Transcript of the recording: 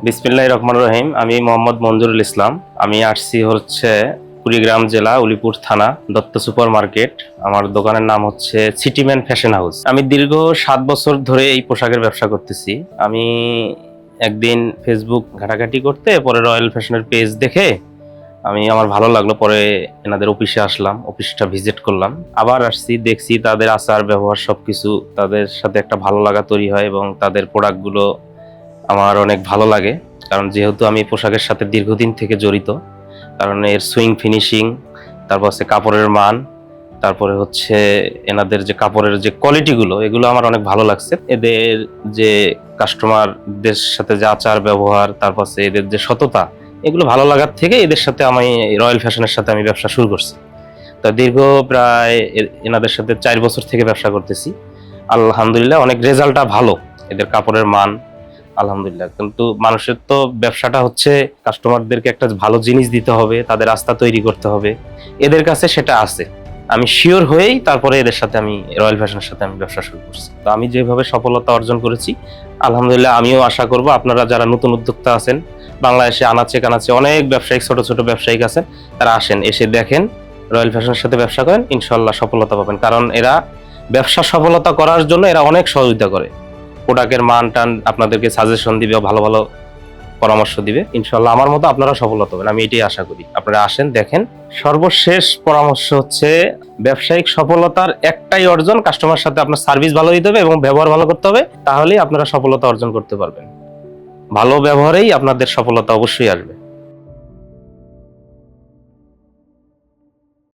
বিসমিল্লাহির রহমানির রহিম। আমি মোহাম্মদ মঞ্জুরুল ইসলাম। আমি আসছি হচ্ছে কুড়িগ্রাম জেলা উলিপুর থানা দত্ত সুপার মার্কেট। আমার দোকানের নাম হচ্ছে সিটিম্যান ফ্যাশন হাউস। আমি দীর্ঘ 7 বছর ধরে এই পোশাকের ব্যবসা করতেছি। আমি একদিন ফেসবুক ঘাটাঘাটি করতে পরে রয়্যাল ফ্যাশনের পেজ দেখে আমার ভালো লাগলো, পরে এনাদের অফিসে আসলাম, অফিসটা ভিজিট করলাম, আবার আসছি, দেখছি তাদের আচার ব্যবহার সবকিছু, তাদের সাথে একটা ভালো লাগা তৈরি হয় এবং তাদের প্রোডাক্টগুলো আমার অনেক ভালো লাগে। কারণ যেহেতু আমি পোশাকের সাথে দীর্ঘদিন থেকে জড়িত, কারণ এর সুইং ফিনিশিং, তারপর হচ্ছে কাপড়ের মান, তারপরে হচ্ছে এনাদের যে কাপড়ের যে কোয়ালিটিগুলো, এগুলো আমার অনেক ভালো লাগছে। এদের যে কাস্টমারদের সাথে যে আচার ব্যবহার, তারপর হচ্ছে এদের যে সততা, এগুলো ভালো লাগার থেকে এদের সাথে আমি রয়্যাল ফ্যাশনের সাথে আমি ব্যবসা শুরু করছি। তা দীর্ঘ প্রায় এনাদের সাথে 4 বছর থেকে ব্যবসা করতেছি। আলহামদুলিল্লাহ অনেক রেজাল্টটা ভালো, এদের কাপড়ের মান আলহামদুলিল্লাহ। কিন্তু মানুষের তো ব্যবসাটা হচ্ছে কাস্টমারদেরকে একটা ভালো জিনিস দিতে হবে, তাদের আস্থা তৈরি করতে হবে। এদের কাছে সেটা আছে, আমি শিওর হয়েই তারপরে এদের সাথে আমি রয়্যাল ফ্যাশনের সাথে আমি ব্যবসা শুরু করছি। তো আমি যেভাবে সফলতা অর্জন করেছি, আলহামদুলিল্লাহ আমিও আশা করব আপনারা যারা নতুন উদ্যোক্তা আছেন, বাংলাদেশে আনাচে কানাচে অনেক ব্যবসায়িক, ছোট ছোট ব্যবসায়িক আছেন, তারা আসেন, এসে দেখেন, রয়্যাল ফ্যাশনের সাথে ব্যবসা করেন, ইনশাল্লাহ সফলতা পাবেন। কারণ এরা ব্যবসা সফলতা করার জন্য এরা অনেক সহযোগিতা করে, প্রোডাক্টের মান টান আপনাদেরকে সাজেশন দিবে, ভালো ভালো পরামর্শ দিবে। ইনশাল্লাহ আমার মতো আপনারা সফলতা হবেন, আমি এটাই আশা করি। আপনারা আসেন, দেখেন। সর্বশেষ পরামর্শ হচ্ছে, ব্যবসায়িক সফলতার একটাই অর্জন, কাস্টমার সাথে আপনার সার্ভিস ভালো দিতে হবে এবং ব্যবহার ভালো করতে হবে, তাহলেই আপনারা সফলতা অর্জন করতে পারবেন। ভালো ব্যবহারেই আপনাদের সফলতা অবশ্যই আসবে।